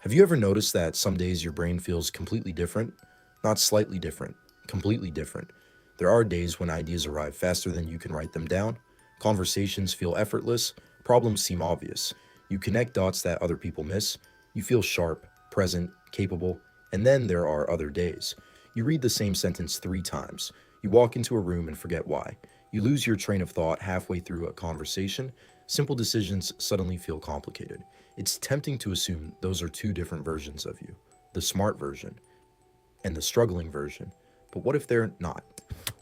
Have you ever noticed that some days your brain feels completely different? Not slightly different, completely different. There are days when ideas arrive faster than you can write them down, conversations feel effortless, problems seem obvious. You connect dots that other people miss, you feel sharp, present, capable, and then there are other days. You read the same sentence 3 times. You walk into a room and forget why. You lose your train of thought halfway through a conversation. Simple decisions suddenly feel complicated. It's tempting to assume those are two different versions of you, the smart version and the struggling version. But what if they're not?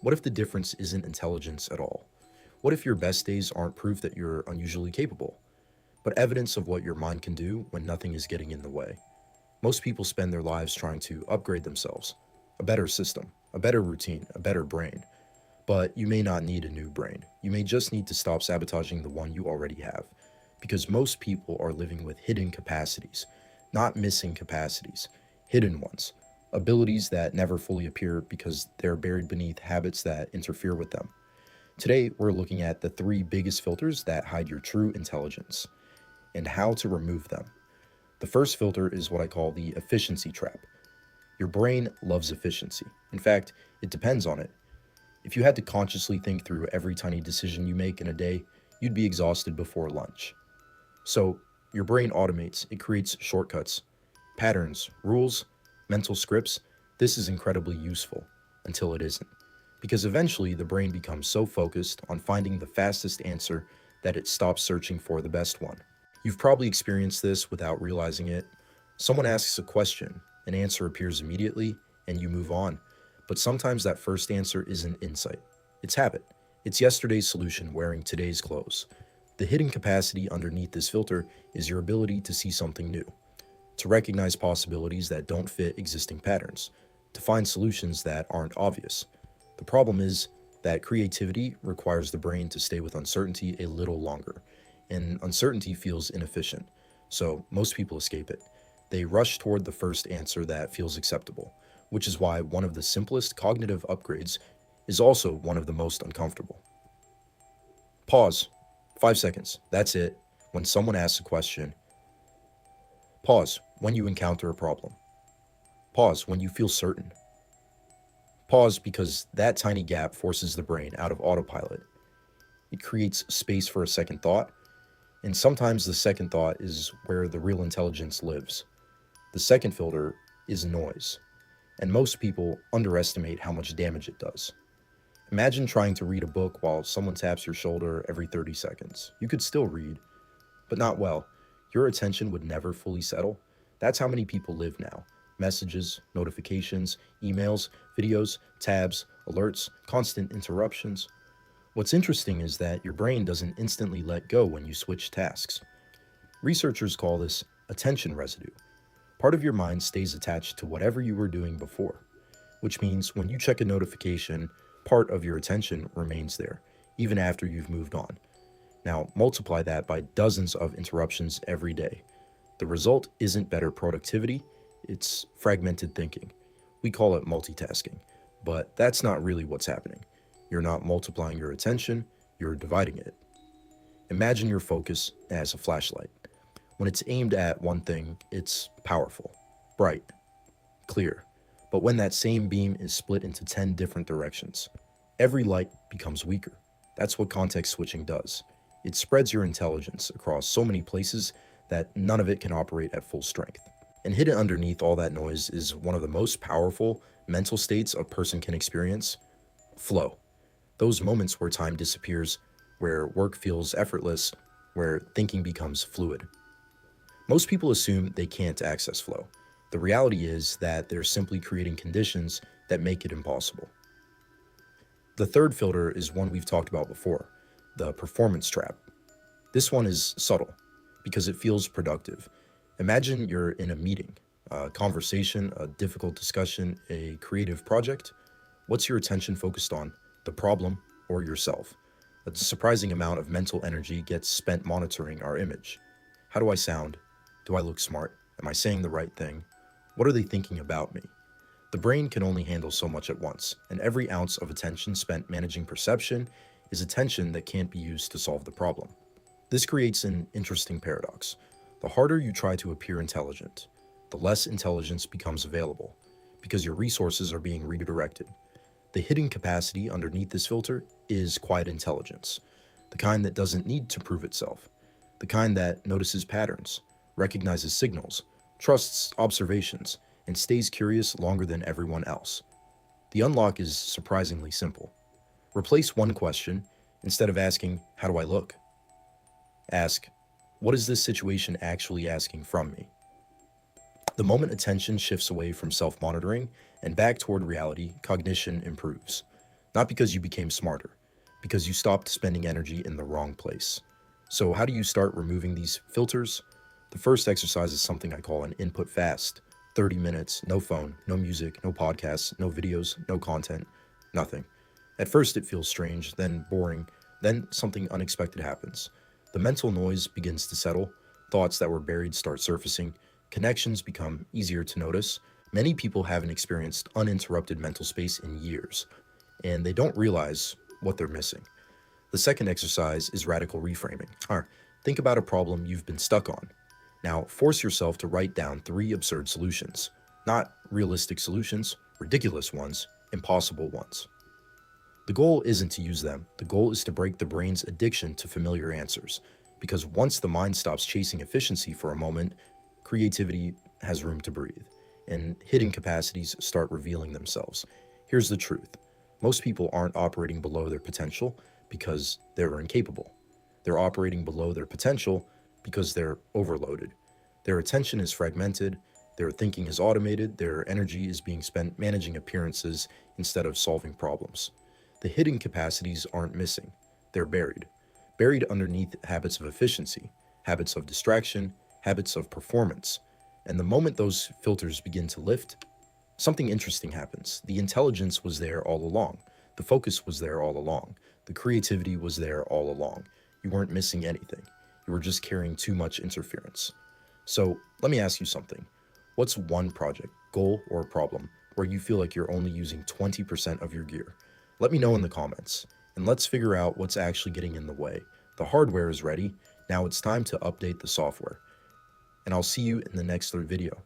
What if the difference isn't intelligence at all? What if your best days aren't proof that you're unusually capable, but evidence of what your mind can do when nothing is getting in the way? Most people spend their lives trying to upgrade themselves, a better system, a better routine, a better brain. But you may not need a new brain. You may just need to stop sabotaging the one you already have. Because most people are living with hidden capacities, not missing capacities, hidden ones, abilities that never fully appear because they're buried beneath habits that interfere with them. Today, we're looking at the 3 biggest filters that hide your true intelligence and how to remove them. The first filter is what I call the efficiency trap. Your brain loves efficiency. In fact, it depends on it. If you had to consciously think through every tiny decision you make in a day, you'd be exhausted before lunch. So, your brain automates, it creates shortcuts, patterns, rules, mental scripts. This is incredibly useful until it isn't. Because eventually, the brain becomes so focused on finding the fastest answer that it stops searching for the best one. You've probably experienced this without realizing it. Someone asks a question, an answer appears immediately, and you move on. But sometimes that first answer isn't insight, it's habit. It's yesterday's solution wearing today's clothes. The hidden capacity underneath this filter is your ability to see something new, to recognize possibilities that don't fit existing patterns, to find solutions that aren't obvious. The problem is that creativity requires the brain to stay with uncertainty a little longer, and uncertainty feels inefficient, so most people escape it. They rush toward the first answer that feels acceptable, which is why one of the simplest cognitive upgrades is also one of the most uncomfortable. Pause. 5 seconds. That's it. When someone asks a question, pause when you encounter a problem. Pause when you feel certain. Pause because that tiny gap forces the brain out of autopilot. It creates space for a second thought, and sometimes the second thought is where the real intelligence lives. The second filter is noise, and most people underestimate how much damage it does. Imagine trying to read a book while someone taps your shoulder every 30 seconds. You could still read, but not well. Your attention would never fully settle. That's how many people live now. Messages, notifications, emails, videos, tabs, alerts, constant interruptions. What's interesting is that your brain doesn't instantly let go when you switch tasks. Researchers call this attention residue. Part of your mind stays attached to whatever you were doing before, which means when you check a notification, part of your attention remains there, even after you've moved on. Now, multiply that by dozens of interruptions every day. The result isn't better productivity, it's fragmented thinking. We call it multitasking, but that's not really what's happening. You're not multiplying your attention, you're dividing it. Imagine your focus as a flashlight. When it's aimed at one thing, it's powerful, bright, clear. But when that same beam is split into 10 different directions, every light becomes weaker. That's what context switching does. It spreads your intelligence across so many places that none of it can operate at full strength. And hidden underneath all that noise is one of the most powerful mental states a person can experience: flow. Those moments where time disappears, where work feels effortless, where thinking becomes fluid. Most people assume they can't access flow. The reality is that they're simply creating conditions that make it impossible. The third filter is one we've talked about before, the performance trap. This one is subtle because it feels productive. Imagine you're in a meeting, a conversation, a difficult discussion, a creative project. What's your attention focused on? The problem or yourself? A surprising amount of mental energy gets spent monitoring our image. How do I sound? Do I look smart? Am I saying the right thing? What are they thinking about me? The brain can only handle so much at once, and every ounce of attention spent managing perception is attention that can't be used to solve the problem. This creates an interesting paradox. The harder you try to appear intelligent, the less intelligence becomes available, because your resources are being redirected. The hidden capacity underneath this filter is quiet intelligence, the kind that doesn't need to prove itself, the kind that notices patterns, recognizes signals, trusts observations, and stays curious longer than everyone else. The unlock is surprisingly simple. Replace one question. Instead of asking, "How do I look?" Ask, "What is this situation actually asking from me?" The moment attention shifts away from self monitoring and back toward reality, cognition improves. Not because you became smarter, because you stopped spending energy in the wrong place. So, how do you start removing these filters? The first exercise is something I call an input fast. 30 minutes, no phone, no music, no podcasts, no videos, no content, nothing. At first, it feels strange, then boring, then something unexpected happens. The mental noise begins to settle, thoughts that were buried start surfacing, connections become easier to notice. Many people haven't experienced uninterrupted mental space in years, and they don't realize what they're missing. The second exercise is radical reframing. Think about a problem you've been stuck on. Now, force yourself to write down 3 absurd solutions. Not realistic solutions, ridiculous ones, impossible ones. The goal isn't to use them, the goal is to break the brain's addiction to familiar answers. Because once the mind stops chasing efficiency for a moment, creativity has room to breathe, and hidden capacities start revealing themselves. Here's the truth: most people aren't operating below their potential because they're incapable. They're operating below their potential because they're overloaded. Their attention is fragmented, their thinking is automated, their energy is being spent managing appearances instead of solving problems. The hidden capacities aren't missing, they're buried. Buried underneath habits of efficiency, habits of distraction, habits of performance. And the moment those filters begin to lift, something interesting happens. The intelligence was there all along. The focus was there all along. The creativity was there all along. You weren't missing anything. You were just carrying too much interference. So let me ask you something. What's one project, goal, or problem where you feel like you're only using 20% of your gear? Let me know in the comments, and let's figure out what's actually getting in the way. The hardware is ready. Now it's time to update the software. And I'll see you in the next video.